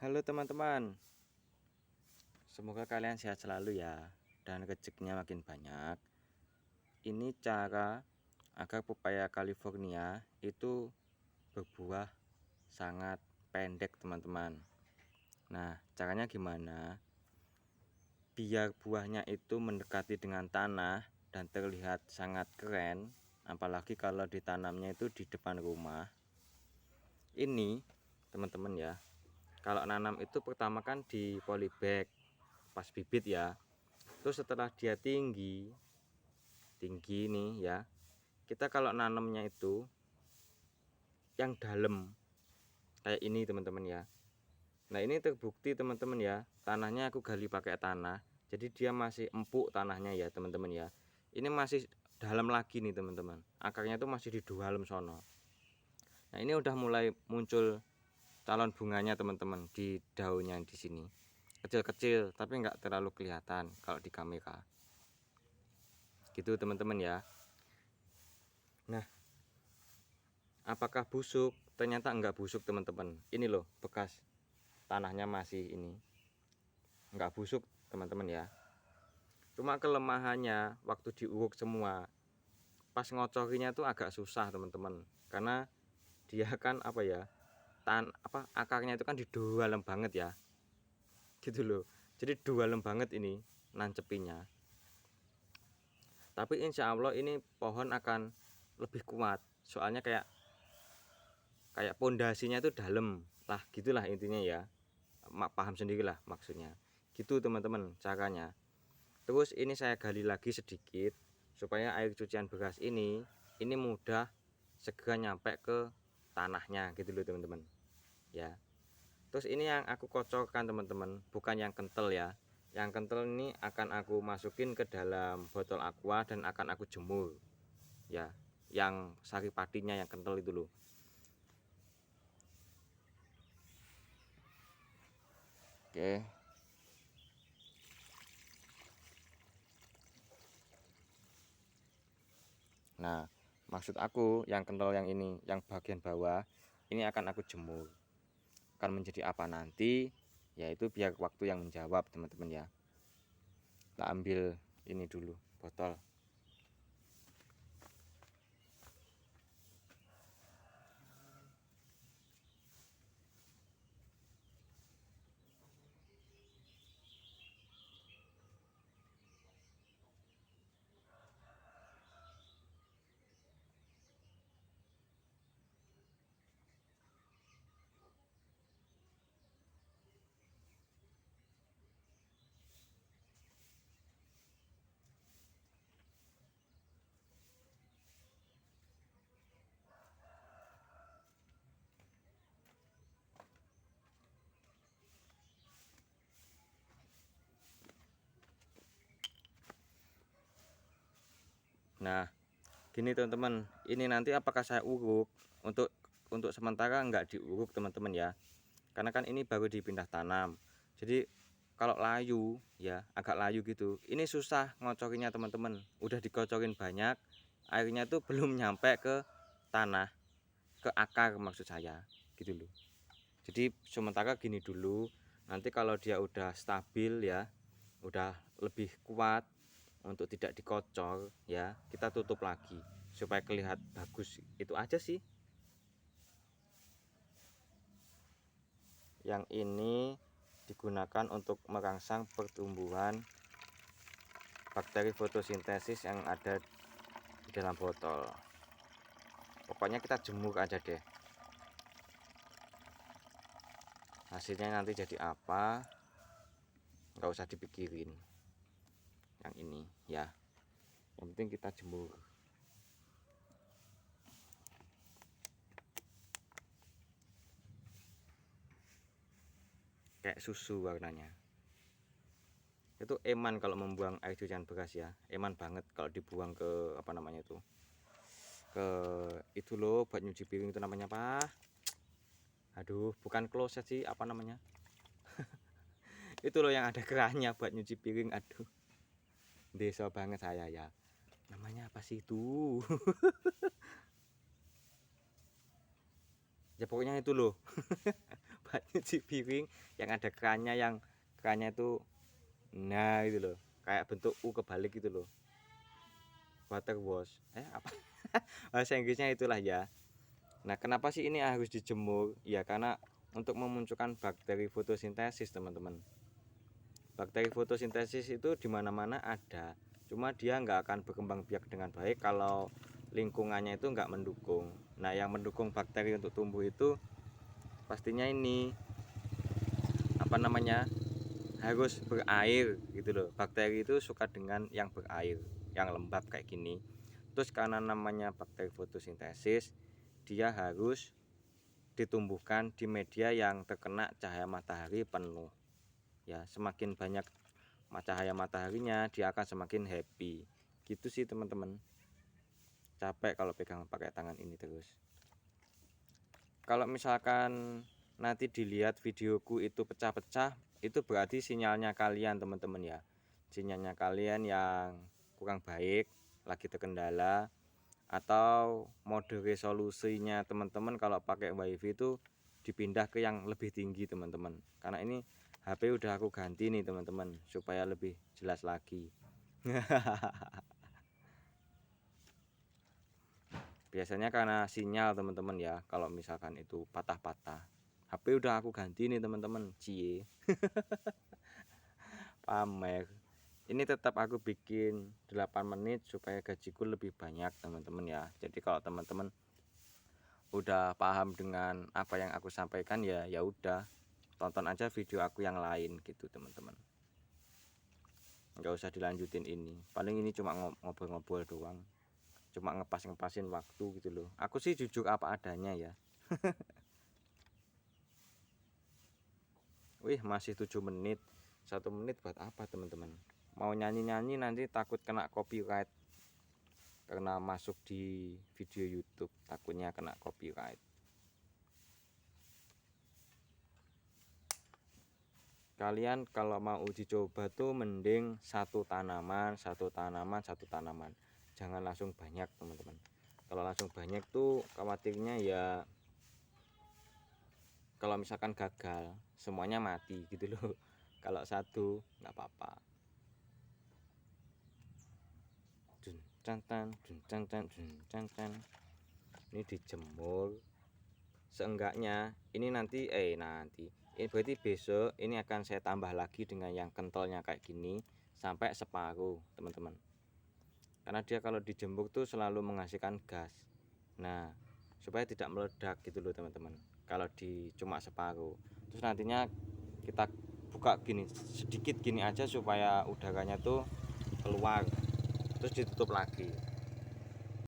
Halo teman-teman, semoga kalian sehat selalu ya, dan rezekinya makin banyak. Ini cara agar pepaya California itu berbuah sangat pendek teman-teman. Nah, caranya gimana? Biar buahnya itu mendekati dengan tanah dan terlihat sangat keren, apalagi kalau ditanamnya itu di depan rumah. Ini teman-teman ya, kalau nanam itu pertama kan di polybag pas bibit ya. Terus setelah dia tinggi nih ya, kita kalau nanamnya itu yang dalam kayak ini teman-teman ya. Nah ini terbukti teman-teman ya, tanahnya aku gali pakai tanah, jadi dia masih empuk tanahnya ya teman-teman ya. Ini masih dalam lagi nih teman-teman, akarnya itu masih di dalam sono. Nah ini udah mulai muncul calon bunganya teman-teman di daunnya di sini, kecil-kecil tapi nggak terlalu kelihatan kalau di kamera gitu teman-teman ya. Nah, apakah busuk? Ternyata enggak busuk teman-teman. Ini loh bekas tanahnya masih ini, enggak busuk teman-teman ya. Cuma kelemahannya waktu diuruk semua, pas ngocorinya tuh agak susah teman-teman, karena dia kan apa ya, akarnya itu kan di dalam banget ya, gitu loh. Jadi dalam banget ini nancepinya. Tapi insya Allah ini pohon akan lebih kuat, soalnya kayak pondasinya itu dalam lah, gitulah intinya ya. Paham sendirilah maksudnya, gitu teman-teman caranya. Terus ini saya gali lagi sedikit supaya air cucian beras ini mudah segera nyampe ke tanahnya gitu loh teman-teman ya. Terus ini yang aku kocorkan teman-teman, bukan yang kental ya. Yang kental ini akan aku masukin ke dalam botol aqua dan akan aku jemur ya, yang sari padinya yang kental itu loh. Oke. Nah, maksud aku yang kental yang ini, yang bagian bawah ini akan aku jemur. Akan menjadi apa nanti? Yaitu biar waktu yang menjawab teman-teman ya. Kita ambil ini dulu botol. Nah, gini teman-teman, ini nanti apakah saya uruk? Untuk sementara enggak diuruk teman-teman ya, karena kan ini baru dipindah tanam. Jadi kalau layu ya, agak layu gitu, ini susah ngocorinya teman-teman. Udah dikocorin banyak, airnya tuh belum nyampe ke tanah, ke akar maksud saya gitu loh. Jadi sementara gini dulu, nanti kalau dia udah stabil ya, udah lebih kuat untuk tidak dikocor ya, kita tutup lagi supaya kelihatan bagus. Itu aja sih. Yang ini digunakan untuk merangsang pertumbuhan bakteri fotosintesis yang ada di dalam botol. Pokoknya kita jemur aja deh, hasilnya nanti jadi apa nggak usah dipikirin. Yang ini ya, yang penting kita jemur. Kayak susu warnanya. Itu eman kalau membuang air cucian beras ya, eman banget kalau dibuang ke apa namanya itu, ke itu loh buat nyuci piring, itu namanya apa, aduh bukan kloset sih, apa namanya itu loh yang ada kerannya buat nyuci piring. Aduh, desa banget saya ya, namanya apa sih itu ya pokoknya itu loh buat nyuci piring yang ada kerannya, yang kerannya itu nah itu loh, kayak bentuk U kebalik gitu loh, water wash apa bahasa Inggrisnya itulah ya. Nah, kenapa sih ini harus dijemur? Ya karena untuk memunculkan bakteri fotosintesis, teman-teman. Bakteri fotosintesis itu dimana-mana ada, cuma dia nggak akan berkembang biak dengan baik kalau lingkungannya itu nggak mendukung. Nah, yang mendukung bakteri untuk tumbuh itu pastinya ini apa namanya, harus berair gitu loh. Bakteri itu suka dengan yang berair, yang lembab kayak gini. Terus karena namanya bakteri fotosintesis, dia harus ditumbuhkan di media yang terkena cahaya matahari penuh. Ya, semakin banyak cahaya mataharinya, dia akan semakin happy. Gitu sih teman-teman. Capek kalau pegang pakai tangan ini terus. Kalau misalkan nanti dilihat videoku itu pecah-pecah, itu berarti sinyalnya kalian teman-teman ya. Sinyalnya kalian yang kurang baik, lagi terkendala, atau mode resolusinya teman-teman kalau pakai wifi itu dipindah ke yang lebih tinggi teman-teman. Karena ini HP udah aku ganti nih teman-teman, supaya lebih jelas lagi. Biasanya karena sinyal teman-teman ya, kalau misalkan itu patah-patah. HP udah aku ganti nih teman-teman, cie. Pamer. Ini tetap aku bikin 8 menit supaya gajiku lebih banyak teman-teman ya. Jadi kalau teman-teman udah paham dengan apa yang aku sampaikan ya, ya udah tonton aja video aku yang lain gitu teman-teman. Nggak usah dilanjutin ini. Paling ini cuma ngobrol-ngobrol doang. Cuma ngepasin waktu gitu loh. Aku sih jujur apa adanya ya. Wih, masih 7 menit. 1 menit buat apa teman-teman? Mau nyanyi-nyanyi nanti takut kena copyright. Karena masuk di video YouTube, takutnya kena copyright. Kalian kalau mau uji coba tuh mending satu tanaman, jangan langsung banyak teman-teman. Kalau langsung banyak tuh khawatirnya ya kalau misalkan gagal semuanya mati gitu loh. Kalau satu nggak apa-apa. Ini dijemur, seenggaknya ini nanti ini berarti besok ini akan saya tambah lagi dengan yang kentalnya kayak gini sampai separuh teman-teman, karena dia kalau dijemur tuh selalu menghasilkan gas. Nah, supaya tidak meledak gitu loh teman-teman, kalau di cuma separuh. Terus nantinya kita buka gini sedikit gini aja supaya udaranya tuh keluar, terus ditutup lagi.